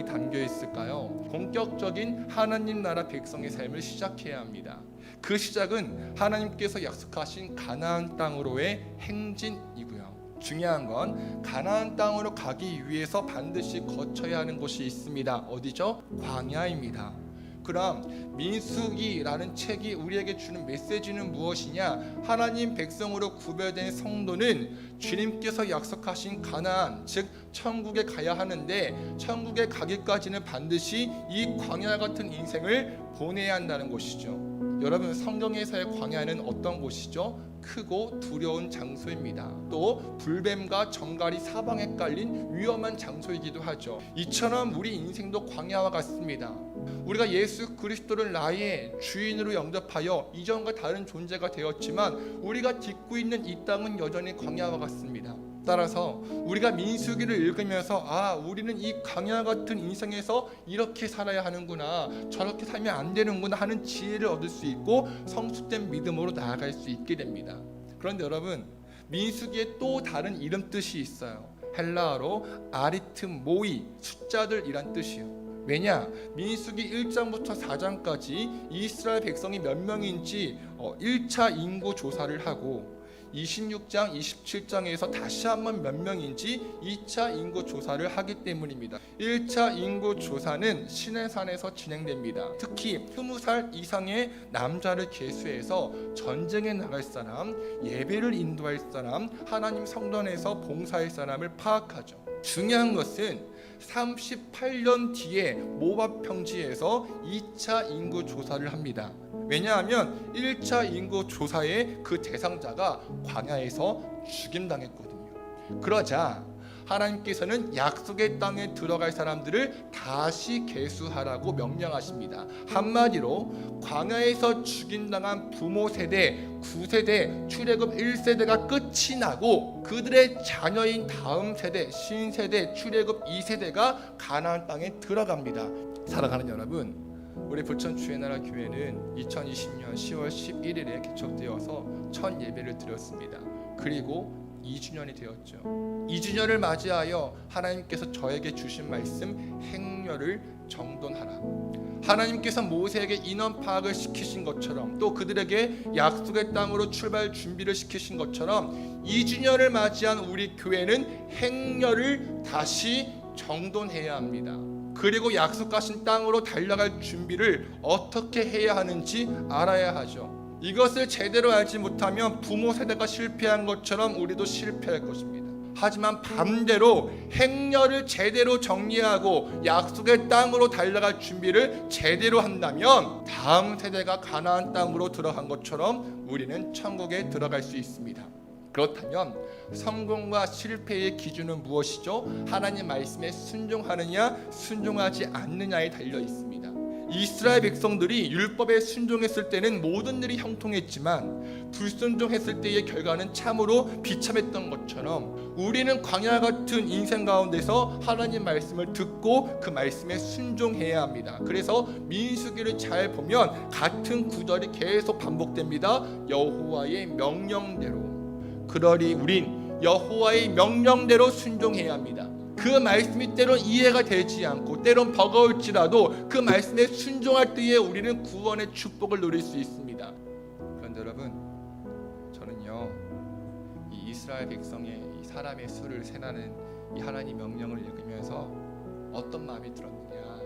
담겨 있을까요? 본격적인 하나님 나라 백성의 삶을 시작해야 합니다. 그 시작은 하나님께서 약속하신 가나안 땅으로의 행진이고요. 중요한 건 가나안 땅으로 가기 위해서 반드시 거쳐야 하는 곳이 있습니다. 어디죠? 광야입니다. 그럼 민수기라는 책이 우리에게 주는 메시지는 무엇이냐? 하나님 백성으로 구별된 성도는 주님께서 약속하신 가나안, 즉 천국에 가야 하는데 천국에 가기까지는 반드시 이 광야 같은 인생을 보내야 한다는 것이죠. 여러분, 성경에서의 광야는 어떤 곳이죠? 크고 두려운 장소입니다. 또 불뱀과 정갈이 사방에 깔린 위험한 장소이기도 하죠. 이처럼 우리 인생도 광야와 같습니다. 우리가 예수 그리스도를 나의 주인으로 영접하여 이전과 다른 존재가 되었지만 우리가 딛고 있는 이 땅은 여전히 광야와 같습니다. 따라서 우리가 민수기를 읽으면서 우리는 이 광야 같은 인생에서 이렇게 살아야 하는구나, 저렇게 살면 안 되는구나 하는 지혜를 얻을 수 있고 성숙된 믿음으로 나아갈 수 있게 됩니다. 그런데 여러분, 민수기에 또 다른 이름 뜻이 있어요. 헬라어로 아리트모이, 숫자들이란 뜻이요. 왜냐? 민수기 1장부터 4장까지 이스라엘 백성이 몇 명인지 1차 인구 조사를 하고 26장, 27장에서 다시 한번 몇 명인지 2차 인구 조사를 하기 때문입니다. 1차 인구 조사는 시내산에서 진행됩니다. 특히 20살 이상의 남자를 계수해서 전쟁에 나갈 사람, 예배를 인도할 사람, 하나님 성전에서 봉사할 사람을 파악하죠. 중요한 것은 38년 뒤에 모압 평지에서 2차 인구 조사를 합니다. 왜냐하면 1차 인구 조사의 그 대상자가 광야에서 죽임당했거든요. 그러자 하나님께서는 약속의 땅에 들어갈 사람들을 다시 계수하라고 명령하십니다. 한마디로 광야에서 죽임당한 부모 세대 9세대 출애굽 1세대가 끝이 나고 그들의 자녀인 다음 세대 신세대 출애굽 2세대가 가나안 땅에 들어갑니다. 사랑하는 여러분, 우리 부천 주의 나라 교회는 2020년 10월 11일에 개척되어서 첫 예배를 드렸습니다. 그리고 2주년이 되었죠. 2주년을 맞이하여 하나님께서 저에게 주신 말씀, 행렬을 정돈하라. 하나님께서 모세에게 인원 파악을 시키신 것처럼 또 그들에게 약속의 땅으로 출발 준비를 시키신 것처럼 2주년을 맞이한 우리 교회는 행렬을 다시 정돈해야 합니다. 그리고 약속하신 땅으로 달려갈 준비를 어떻게 해야 하는지 알아야 하죠. 이것을 제대로 알지 못하면 부모 세대가 실패한 것처럼 우리도 실패할 것입니다. 하지만 반대로 행렬을 제대로 정리하고 약속의 땅으로 달려갈 준비를 제대로 한다면 다음 세대가 가나안 땅으로 들어간 것처럼 우리는 천국에 들어갈 수 있습니다. 그렇다면 성공과 실패의 기준은 무엇이죠? 하나님 말씀에 순종하느냐 순종하지 않느냐에 달려 있습니다. 이스라엘 백성들이 율법에 순종했을 때는 모든 일이 형통했지만 불순종했을 때의 결과는 참으로 비참했던 것처럼 우리는 광야 같은 인생 가운데서 하나님 말씀을 듣고 그 말씀에 순종해야 합니다. 그래서 민수기를 잘 보면 같은 구절이 계속 반복됩니다. 여호와의 명령대로. 그러니 우린 여호와의 명령대로 순종해야 합니다. 그 말씀이 때론 이해가 되지 않고 때론 버거울지라도 그 말씀에 순종할 때에 우리는 구원의 축복을 누릴 수 있습니다. 그런데 여러분, 저는요 이 이스라엘 백성의 이 사람의 수를 세나는 이 하나님 명령을 읽으면서 어떤 마음이 들었느냐,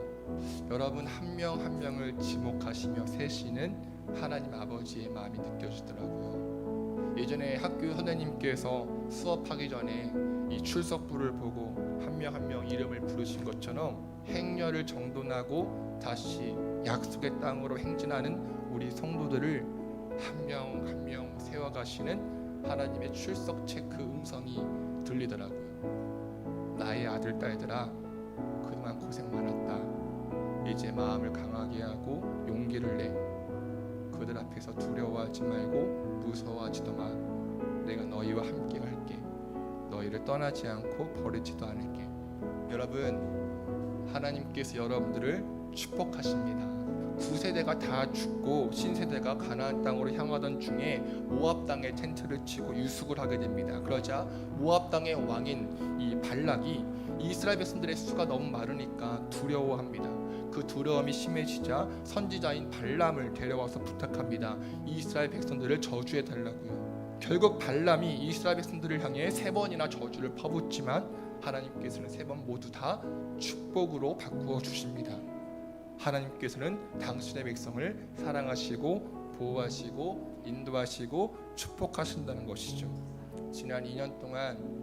여러분 한 명 한 명을 지목하시며 세시는 하나님 아버지의 마음이 느껴지더라고요. 예전에 학교 선생님께서 수업하기 전에 이 출석부를 보고 한 명 한 명 이름을 부르신 것처럼 행렬을 정돈하고 다시 약속의 땅으로 행진하는 우리 성도들을 한 명 한 명 세워가시는 하나님의 출석 체크 음성이 들리더라고요. 나의 아들 딸들아, 그동안 고생 많았다. 이제 마음을 강하게 하고 용기를 내. 그들 앞에서 두려워하지 말고 무서워하지도 마. 내가 너희와 함께 갈게. 너희를 떠나지 않고 버리지도 않을게. 여러분, 하나님께서 여러분들을 축복하십니다. 9세대가 다 죽고 신세대가 가나안 땅으로 향하던 중에 모압 땅에 텐트를 치고 유숙을 하게 됩니다. 그러자 모압 땅의 왕인 이 발락이 이스라엘 백성들의 수가 너무 많으니까 두려워합니다. 그 두려움이 심해지자 선지자인 발람을 데려와서 부탁합니다. 이스라엘 백성들을 저주해 달라고요. 결국 발람이 이스라엘 백성들을 향해 3번이나 저주를 퍼붓지만 하나님께서는 3번 모두 다 축복으로 바꾸어 주십니다. 하나님께서는 당신의 백성을 사랑하시고 보호하시고 인도하시고 축복하신다는 것이죠. 지난 2년 동안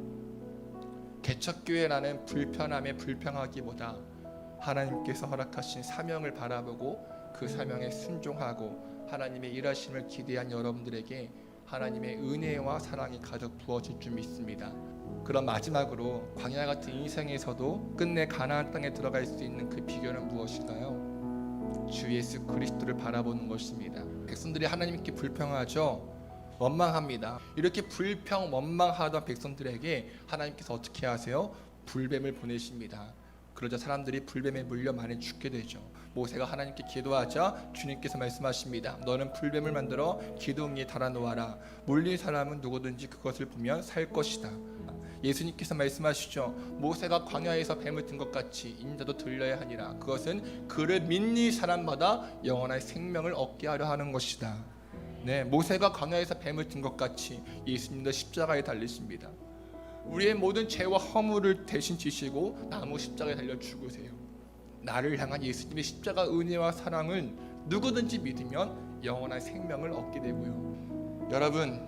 개척교회라는 불편함에 불평하기보다 하나님께서 허락하신 사명을 바라보고 그 사명에 순종하고 하나님의 일하심을 기대한 여러분들에게 하나님의 은혜와 사랑이 가득 부어질 줄 믿습니다. 그럼 마지막으로 광야 같은 인생에서도 끝내 가나안 땅에 들어갈 수 있는 그 비결은 무엇일까요? 주 예수 그리스도를 바라보는 것입니다. 백성들이 하나님께 불평하죠. 원망합니다. 이렇게 불평 원망하던 백성들에게 하나님께서 어떻게 하세요? 불뱀을 보내십니다. 그러자 사람들이 불뱀에 물려 많이 죽게 되죠. 모세가 하나님께 기도하자 주님께서 말씀하십니다. 너는 불뱀을 만들어 기둥 위에 달아놓아라. 물린 사람은 누구든지 그것을 보면 살 것이다. 예수님께서 말씀하시죠. 모세가 광야에서 뱀을 든 것 같이 인자도 들려야 하니라. 그것은 그를 믿는 사람마다 영원한 생명을 얻게 하려 하는 것이다. 네, 모세가 광야에서 뱀을 든 것 같이 예수님도 십자가에 달리십니다. 우리의 모든 죄와 허물을 대신 지시고 나무 십자가에 달려 죽으세요. 나를 향한 예수님의 십자가 은혜와 사랑을 누구든지 믿으면 영원한 생명을 얻게 되고요. 여러분,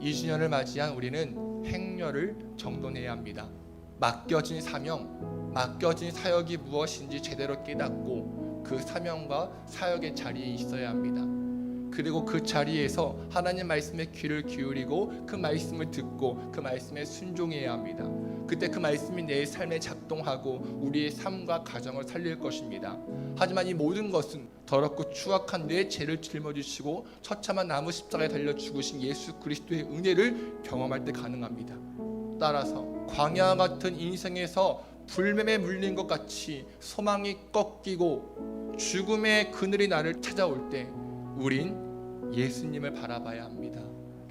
2주년을 맞이한 우리는 행렬을 정돈해야 합니다. 맡겨진 사명, 맡겨진 사역이 무엇인지 제대로 깨닫고 그 사명과 사역의 자리에 있어야 합니다. 그리고 그 자리에서 하나님 말씀에 귀를 기울이고 그 말씀을 듣고 그 말씀에 순종해야 합니다. 그때 그 말씀이 내 삶에 작동하고 우리의 삶과 가정을 살릴 것입니다. 하지만 이 모든 것은 더럽고 추악한 내 죄를 짊어지시고 처참한 나무 십자가에 달려 죽으신 예수 그리스도의 은혜를 경험할 때 가능합니다. 따라서 광야 같은 인생에서 불뱀에 물린 것 같이 소망이 꺾이고 죽음의 그늘이 나를 찾아올 때 우린 예수님을 바라봐야 합니다.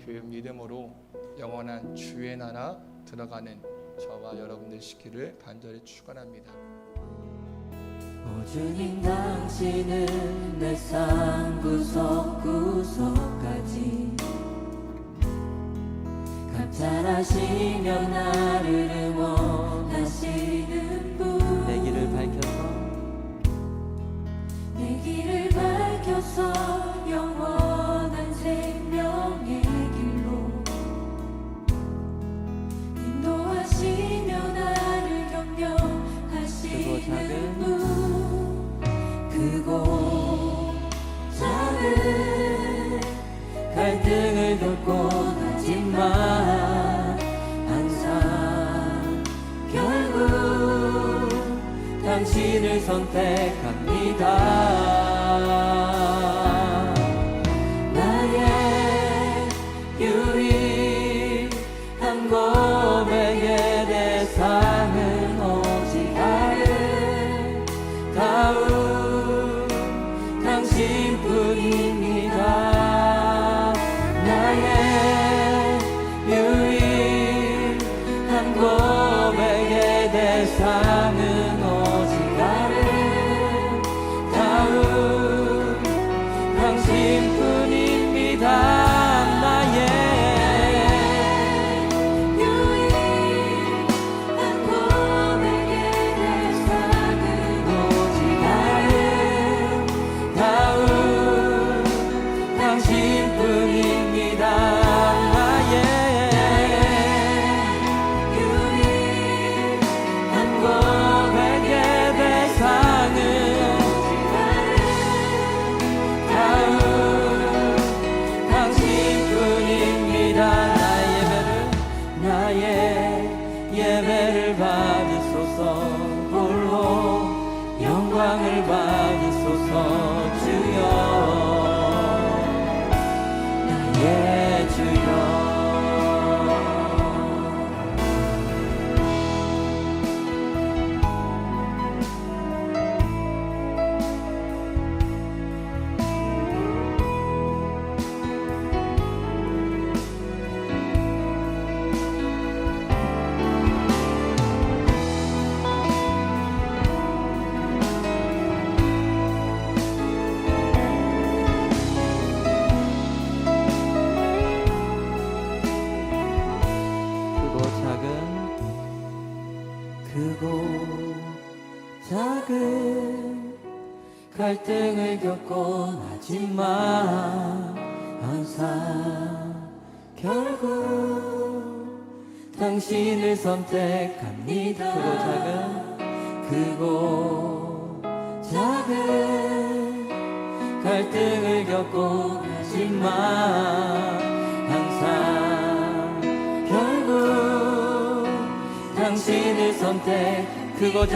그 믿음으로 영원한 주의 나라 들어가는 저와 여러분들 시기를 간절히 축원합니다. 오 주님, 당신은 내 삶 구석구석까지 감찰하시며 나를 응원하시는 분, 내 길을 밝혀서 영원한 생명의 길로 인도하시며 나를 격려하시는 분, 크고 작은 갈등을 겪고 하지만 항상 결국 당신을 선택합니다. 나의 유일한 고백의 대상은 오직 아름다운 당신뿐입니다. 나의 유일한 고백의 대상은 오직 아름다운 작은 갈등을 겪곤 하지만 항상 결국 당신을 선택합니다. 크고 작은 갈등을 겪곤 하지만 항상 결국 당신을 선택. 크고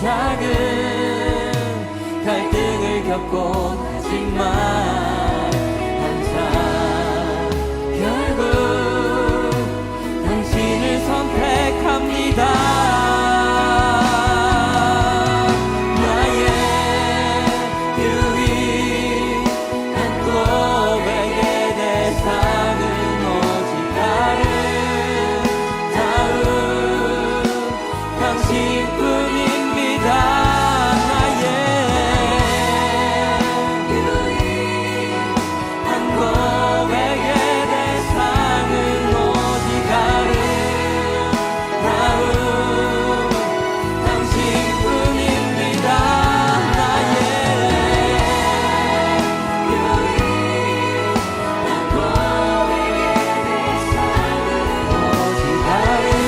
작은 갈등을 겪곤 하지만 항상 결국 당신을 선택합니다. 나의 유일한 고백의 대상은 오직 아름다운 당신뿐입니다. 나의 유일한 고백의 대상은 오직 아름다운 당신뿐입니다. 나의 유일한 고백의 대상은 오직 당신.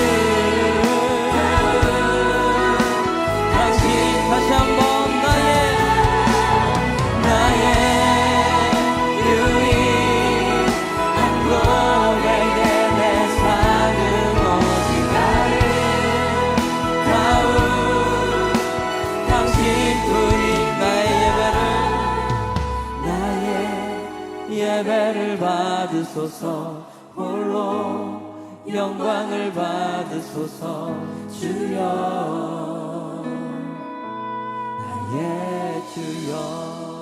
다시 한번 나의 유일한 고백의 대상은 오직 아름다운 당신뿐이. 나의 예배를 받으소서. 홀로 영광을 받으소서. 주여 나의 주여.